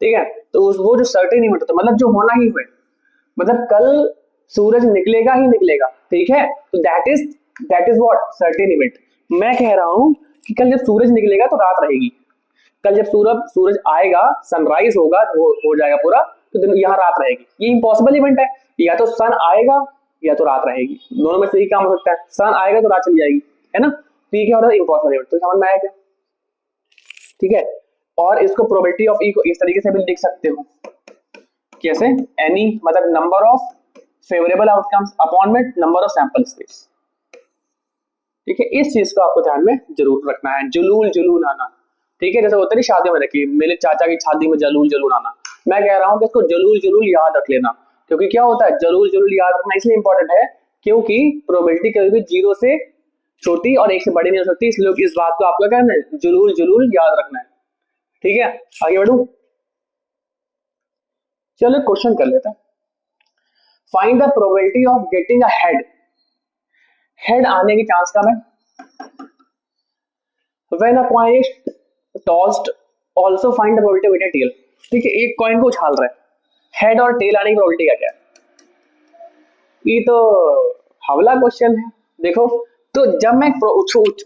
S1: ठीक है। तो वो जो सर्टेन इवेंट होता है, मतलब जो होना ही हुए, मतलब कल सूरज निकलेगा ही निकलेगा, ठीक है, तो that is what certain event. मैं कह रहा हूं कि कल जब सूरज निकलेगा तो रात रहेगी, कल जब सूरज आएगा, सनराइज होगा, हो जाएगा पूरा, तो यहाँ रात रहेगी, ये इम्पॉसिबल इवेंट है, या तो सन आएगा या तो रात रहेगी, दोनों में से ही काम हो सकता है, सन आएगा तो रात चली जाएगी, है ना, तो ये क्या हो रहा है इम्पॉसिबल इवेंट, तो समझ में आया क्या, ठीक है। और इसको प्रोबेबिलिटी ऑफ ई को इस तरीके से भी लिख सकते हो, कैसे, एनी मतलब number of favourable outcomes upon में नंबर ऑफ सैंपल स्पेस, ठीक है। इस चीज को आपको ध्यान में जरूर रखना है, जुलूल जुलूल आना, ठीक है, जैसे होता है शादी में रखी, मेरे चाचा की शादी में जलूल जलूल आना, मैं कह रहा हूं कि इसको जलूल जलूल याद रख लेना, क्योंकि क्या होता है जलूल जलूल याद रखना इसलिए इंपॉर्टेंट है क्योंकि प्रोबेबिलिटी कभी भी 0 से छोटी और 1 से बड़ी नहीं हो सकती, इसलिए इस बात को आपको क्या करना है, जलूल जलूल याद रखना है, ठीक है। आगे बढ़ू, चलो क्वेश्चन कर लेते हैं। Find the probability of getting a head, head आने की चांस कम है, when a coin is tossed also find the probability of getting tail, ठीक है, एक कॉइन को उछाल रहा है, हेड और टेल आने की प्रोबेबिलिटी क्या क्या है, ये तो हवला क्वेश्चन है। देखो, तो जब मैं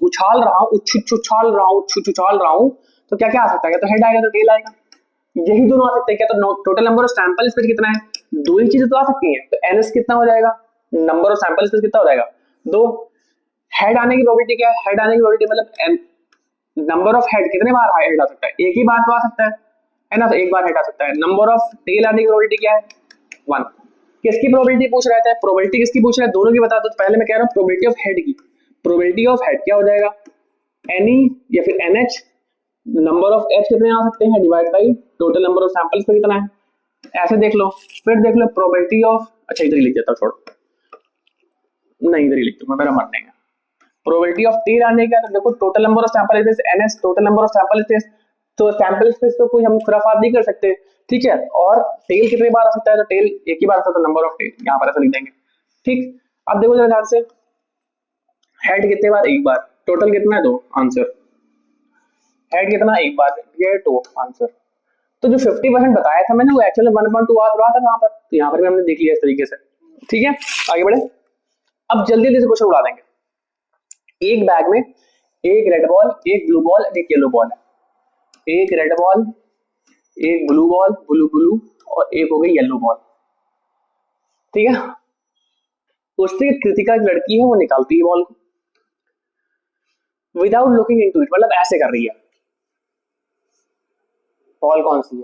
S1: उछाल रहा हूँ उछाल रहा हूँ तो क्या क्या आ सकता है, तो हेड आएगा तो टेल आएगा, यही दोनों आ सकते हैं, क्या तो total number of sample space कितना है, दो ही चीजें तो आ सकती हैं, तो एनएस कितना हो जाएगा, नंबर ऑफ सैंपल स्पेस कितना हो जाएगा, 2। हेड आने की प्रोबेबिलिटी क्या है, हेड आने की प्रोबेबिलिटी मतलब नंबर ऑफ हेड कितने बार हेड आ सकता है, एक ही बार तो आ सकता है ना, तो एक बार हेड आ सकता है। नंबर ऑफ टेल आने की प्रोबेबिलिटी क्या है, 1। किसकी प्रोबेबिलिटी पूछ रहा है, प्रोबेबिलिटी किसकी पूछ रहा है, दोनों की बता दो, तो पहले मैं कह रहा हूँ प्रोबेबिलिटी ऑफ हेड की, प्रोबेबिलिटी ऑफ हेड क्या हो जाएगा, एनई या फिर एनएच, नंबर ऑफ एच कितने आ सकते हैं divide by total number of samples पे कितना है, ऐसे देख लो। फिर देख लो प्रोबेबिलिटी ऑफ, अच्छा इधर ही लिख देता हूं, छोड़ो, नहीं इधर ही लिख दूंगा, मेरा मन नहीं है। प्रोबेबिलिटी ऑफ टेल आने का, तो देखो total number of sample space NS, total number of sample space, तो सैंपल स्पेस तो कोई हम खुराफात नहीं कर सकते, ठीक है। और टेल कितने बार आ सकता है, तो टेल एक ही बार आ सकता है, नंबर ऑफ टेल यहाँ पर ऐसा लिख देंगे, ठीक। अब देखो जरा ध्यान से, हेड कितने बार, एक बार, टोटल कितना है, 2, आंसर, हेड कितना, एक बार, ये 2 आंसर। तो जो 50% बताया था मैंने वो एक्चुअली 1.2 आ रहा था वहां पर, तो यहाँ पर भी हमने देख लिया इस तरीके से, ठीक है। आगे बढ़े, अब जल्दी जल्दी से क्वेश्चन उड़ा देंगे। एक बैग में एक रेड बॉल, एक ब्लू बॉल, एक येलो बॉल है, एक रेड बॉल, एक ब्लू बॉल, ब्लू ब्लू, और एक हो गई येलो बॉल, ठीक है। उससे कृतिका एक लड़की है, वो निकालती है बॉल को विदाउट लुकिंग इनटू इट, मतलब ऐसे कर रही है, बॉल कौन सी है,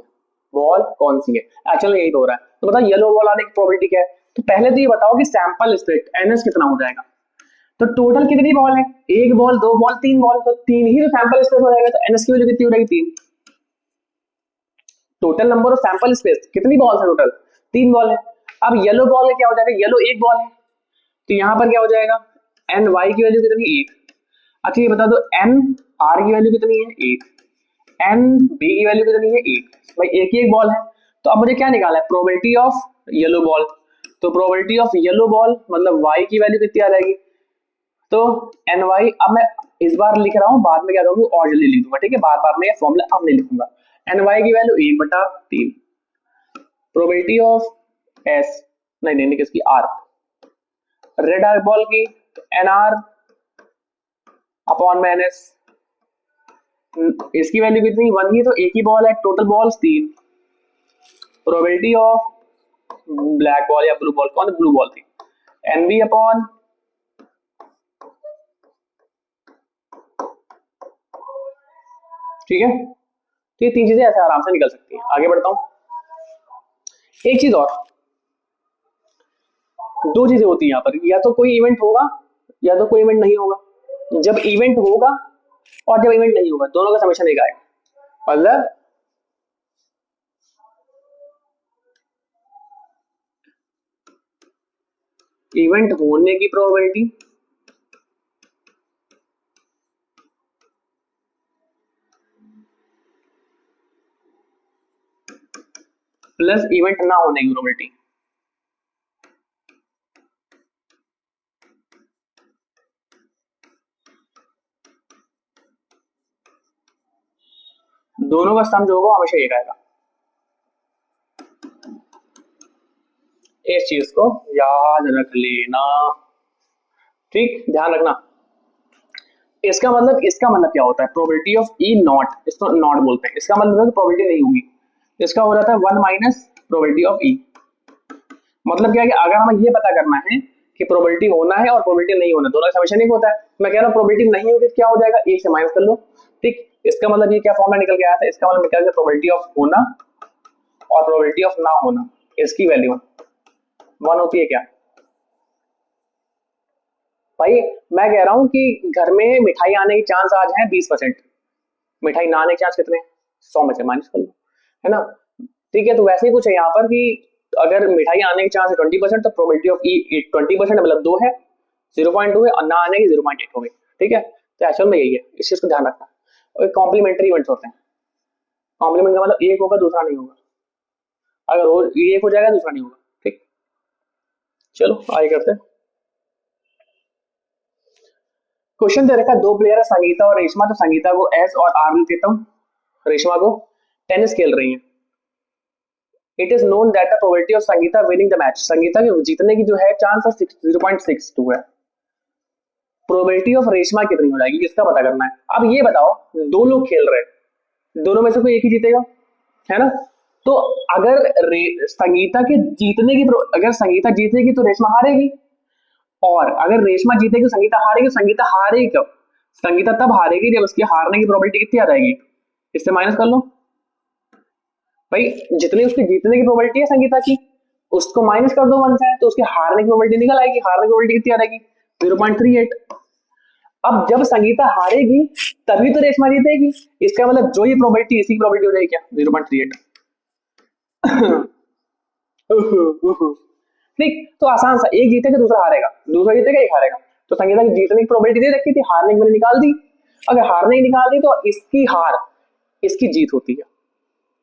S1: बॉल कौन सी है, एक्चुअली यही तो हो रहा है। तो बताओ येलो बॉल आने की प्रोबेबिलिटी क्या है, तो पहले तो ये बताओ कि सैंपल स्पेस एनएस कितना हो जाएगा, तो टोटल कितनी बॉल है, एक बॉल, दो बॉल, तीन बॉल, तो तीन ही तो सैंपल स्पेस हो जाएगा, तो एनएस की वैल्यू कितनी हो जाएगी, 3। Total number of sample space कितनी बॉल है, टोटल 3 बॉल है। अब येलो बॉल में क्या हो जाएगा, येलो एक बॉल है, तो यहां पर क्या हो जाएगा, एन वाई की वैल्यू कितनी, 1। अच्छा ये बता दो एन आर की वैल्यू कितनी है, 1, एन बी की वैल्यू कितनी है, 1, भाई एक ही एक बॉल है। तो अब मुझे क्या निकालना है, प्रोबेबिलिटी ऑफ येलो बॉल, तो प्रोबेबिलिटी ऑफ येलो बॉल मतलब y की वैल्यू कितनी आ जाएगी, तो एन वाई। अब मैं इस बार लिख रहा हूं, बाद में क्या करूंगा और जल्दी लिख दूंगा, ठीक है, बार बार मैं ये फॉर्मूला अब नहीं लिखूंगा। एन वाई की वैल्यू 1/3, प्रोबेबिलिटी ऑफ एस, नहीं किसकी, आर, रेड आर बॉल की, एन आर अपॉन में एन एस, इसकी वैल्यू कितनी, 1 ही, तो एक ही बॉल है, total balls 3, probability of black ball या ब्लू बॉल, कौन ब्लू बॉल थी, एन बी अपॉन ठीक है। तो ये 3 चीजें ऐसे आराम से निकल सकती हैं। आगे बढ़ता हूं, एक चीज और, 2 चीजें होती हैं यहाँ पर, या तो कोई इवेंट होगा या तो कोई इवेंट नहीं होगा। जब इवेंट होगा और जब इवेंट नहीं होगा, दोनों का समेशन एक आएगा, मतलब इवेंट होने की प्रोबेबिलिटी प्लस इवेंट ना होने की प्रोबेबिलिटी। दोनों का सम जो होगा हमेशा एक आएगा। इस चीज को याद रख लेना, ठीक, ध्यान रखना। इसका मतलब क्या होता है, प्रोबेबिलिटी ऑफ ई नॉट, इसको नॉट बोलते हैं, इसका मतलब है प्रोबेबिलिटी नहीं होगी, इसका हो जाता है 1 माइनस प्रोबेबिलिटी ऑफ ई। मतलब क्या है कि अगर हमें ये पता करना है कि प्रोबेबिलिटी होना है और प्रोबेबिलिटी नहीं होना, दोनों का समेशन एक होता है। मैं कह रहा हूँ प्रोबेबिलिटी नहीं होगी तो क्या हो जाएगा, एक से माइनस कर लो, ठीक। इसका मतलब ये क्या फॉर्मूला निकल के आया था, इसका मतलब निकल गया प्रोबेबिलिटी ऑफ होना और प्रोबेबिलिटी ऑफ ना होना, इसकी वैल्यू 1 होती है क्या भाई। मैं कह रहा हूं कि घर में मिठाई आने के चांस आज है 20%, मिठाई ना आने के चांस कितने हैं, 100 में से माइनस कर लो, है ना, ठीक है। तो वैसे ही कुछ है यहाँ पर कि अगर मिठाई आने के चांस है 20%, तो प्रोबेबिलिटी ऑफ ई 20% मतलब 2 है, 0.2 है, और ना आने की 0.8 हो गई, ठीक है। तो एक्चुअल में यही है, इस चीज को ध्यान रखना। और कॉम्प्लीमेंट्री इवेंट्स होते हैं, कॉम्प्लीमेंट का मतलब एक होगा दूसरा नहीं होगा, अगर एक हो जाएगा दूसरा नहीं होगा, ठीक। चलो आगे करते हैं। क्वेश्चन दे रखा है, 2 प्लेयर है संगीता और रेशमा, तो संगीता को एस और आर लिख देता हूँ, रेशमा को टेनिस खेल रही है। It is known that the probability of Sangeeta winning the match, Sangeeta के जीतने की जो है चांस 0.62 है। प्रोबेबिलिटी ऑफ रेशमा कितनी हो जाएगी, इसका पता करना है। अब ये बताओ, दो लोग खेल रहे हैं, दोनों में से कोई एक ही जीतेगा, है ना। तो अगर संगीता के जीतने की, अगर संगीता जीतेगी तो रेशमा हारेगी, और अगर रेशमा जीतेगी तो संगीता हारेगी। संगीता हारेगी कब, संगीता तब हारेगी जब उसकी हारने की प्रोबेबिलिटी कितनी आ जाएगी, इससे माइनस कर लो भाई, जितनी उसकी जीतने की प्रोबेबिलिटी है संगीता की, उसको माइनस कर दो 1 से, तो उसके हारने की प्रोबेबिलिटी निकल आएगी, हारने की प्रोबेबिलिटी कितनी आ जाएगी 0.38। अब जब संगीता हारेगी तभी तो रेशमा जीतेगी, इसका मतलब जो ये प्रोबेबिलिटी इसी की प्रोबेबिलिटी हो जाएगी क्या 0.38। ठीक, तो आसान सा, एक जीतेगा दूसरा हारेगा, दूसरा जीतेगा एक हारेगा। तो संगीता की जीतने की प्रोबेबिलिटी दे रखी थी, हारने की मैंने निकाल दी, अगर हारने की निकाल दी तो इसकी हार इसकी जीत होती है,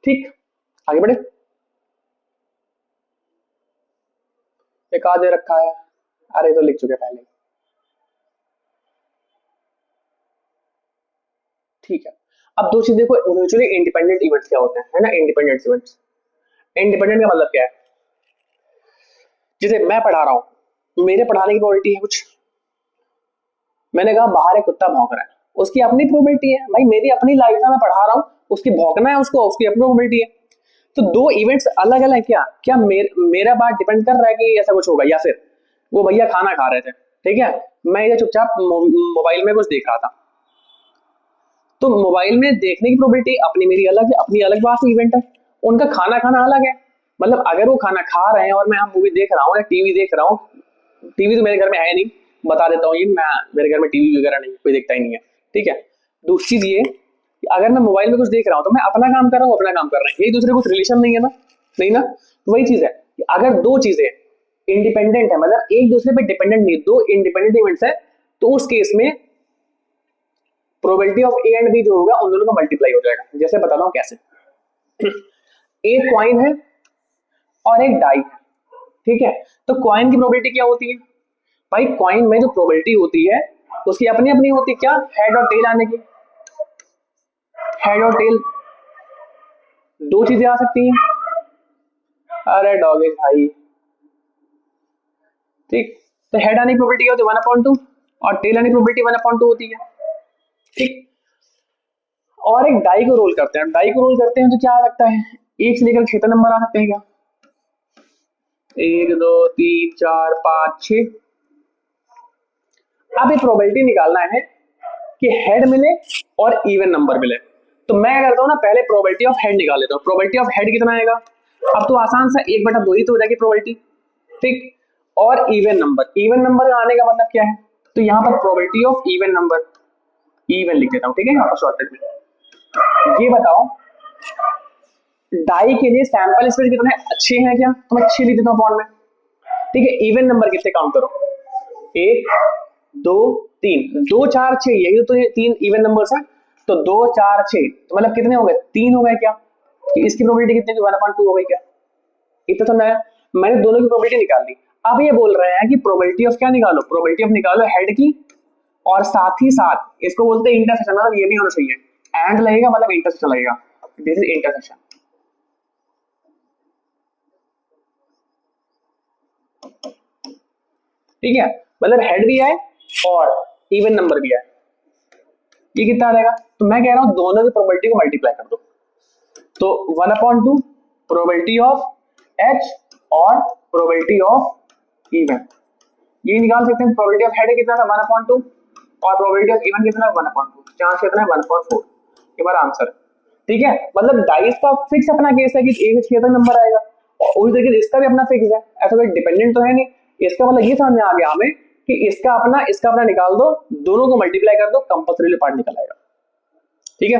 S1: ठीक। आगे बढ़े, एक आधे रखा है, अरे तो लिख चुके पहले, ठीक है। अब दो चीज देखो, म्यूचुअली इंडिपेंडेंट इवेंट्स क्या होते हैं, है ना, इंडिपेंडेंट इवेंट्स। इंडिपेंडेंट का मतलब क्या है, जैसे मैं पढ़ा रहा हूं, मेरे पढ़ाने की प्रोबेबिलिटी है कुछ, मैंने कहा बाहर एक कुत्ता भौंक रहा है, उसकी अपनी प्रोबेबिलिटी है भाई, मेरी अपनी लाइफ में मैं पढ़ा रहा हूं, उसकी भौंकना है उसको, उसकी अपनी प्रोबेबिलिटी है। तो दो इवेंट्स अलग अलग क्या क्या मेरा बात डिपेंड कर रहा है कि ऐसा कुछ होगा, या फिर वो भैया खाना खा रहे थे, ठीक है, मैं इधर चुपचाप मोबाइल में कुछ देख रहा था, तो मोबाइल में देखने की प्रोबेबिलिटी अपनी मेरी अलग है, अपनी अलग बात इवेंट है, उनका खाना खाना अलग है। मतलब अगर वो खाना खा रहे हैं और मैं मूवी देख रहा हूँ या टीवी देख रहा हूँ, टीवी तो मेरे घर में है नहीं, बता देता हूँ ये, मैं मेरे घर में टीवी वगैरह नहीं, कोई देखता ही नहीं है, ठीक है। दूसरी चीज ये, अगर मैं मोबाइल में कुछ देख रहा हूँ तो मैं अपना काम कर रहा हूँ, अपना काम कर रहे हैं, एक दूसरे कुछ रिलेशन नहीं है ना, नहीं ना। तो वही चीज है, अगर दो चीजें इंडिपेंडेंट है, मतलब एक दूसरे पे डिपेंडेंट नहीं, दो इंडिपेंडेंट इवेंट्स है, तो उस केस में probability of A and B जो होगा उन दोनों का मल्टीप्लाई हो जाएगा। जैसे बताता हूँ कैसे, एक कॉइन है और एक डाई है, ठीक है। तो कॉइन की प्रोबेबिलिटी क्या होती है भाई, कॉइन में जो प्रोबेबिलिटी होती है उसकी अपनी अपनी होती है, क्या, हेड और टेल आने की, हेड और टेल दो चीजें आ सकती हैं, अरे डॉगेज भाई, ठीक। तो हेड आने की प्रोबेबिलिटी क्या होती है 1/2 और टेल आने की प्रोबेबिलिटी 1/2 होती है, ठीक। और एक डाई को रोल करते हैं, डाई को रोल करते हैं तो क्या आ सकता है, 1 से लेकर 6 तक नंबर आ सकते हैं क्या, 1 2 3 4 5 6। अब ये प्रोबेबिलिटी निकालना है कि हेड मिले और इवन नंबर मिले, तो मैं करता हूं ना, पहले प्रोबेबिलिटी ऑफ हेड निकाल लेता हूं। प्रोबेबिलिटी ऑफ हेड कितना आएगा, अब तो आसान सा 1/2 ही तो हो जाएगी प्रोबेबिलिटी, ठीक। और इवन नंबर आने का मतलब क्या है, तो यहाँ पर probability of even number, even लिख देता हूं, ठीक है, यहाँ पर शॉर्टकट में। ये बताओ डाई के लिए सैंपल स्पेस कितने अच्छे हैं क्या, तो मैं 6 लिख देता हूँ अपॉन में, ठीक है, इवन नंबर कितने काउंट करो, 1 2 3, 2 4 6, यही तो ये 3 इवन नंबर्स हैं, तो 2 4 6 तो मतलब कितने हो गए, 3 हो गए क्या, कि इसकी प्रोबेबिलिटी कितनी, 1/2 हो गई क्या, इतना तो मैंने दोनों की प्रोबेबिलिटी निकाल ली। अब ये बोल रहे हैं कि प्रोबेबिलिटी ऑफ क्या निकालो, प्रोबेबिलिटी ऑफ निकालो हेड की, और साथ ही साथ इसको बोलते हैं इंटरसेक्शन, मतलब ये भी होना चाहिए, एंड लगेगा मतलब इंटरसेक्शन लगेगा, दिस इज इंटरसेक्शन। ठीक है, मतलब हेड भी है और इवन नंबर भी है, ये कितना आ जाएगा, तो मैं कह रहा हूं दोनों की प्रोबेबिलिटी को मल्टीप्लाई कर दो, तो 1/2 प्रोबेबिलिटी ऑफ एच और प्रोबेबिलिटी ऑफ इवन, ये निकाल सकते हैं। प्रोबेबिलिटी ऑफ हेड कितना था 1/2 और प्रोबेबिलिटी ऑफ इवन कितना है 1/2, चांस कितना है 1/4, ये हमारा आंसर। ठीक है, मतलब डाइस का फिक्स अपना केस है कि 1 से 6 तक नंबर आएगा, और उसी तरीके से इसका भी अपना फिक्स है, ऐसा कोई डिपेंडेंट तो है नहीं। इसका मतलब ये समझ में आ गया हमें कि इसका अपना निकाल दो, दोनों को मल्टीप्लाई कर दो, कंपल्सरी पार्ट निकल आएगा। ठीक है।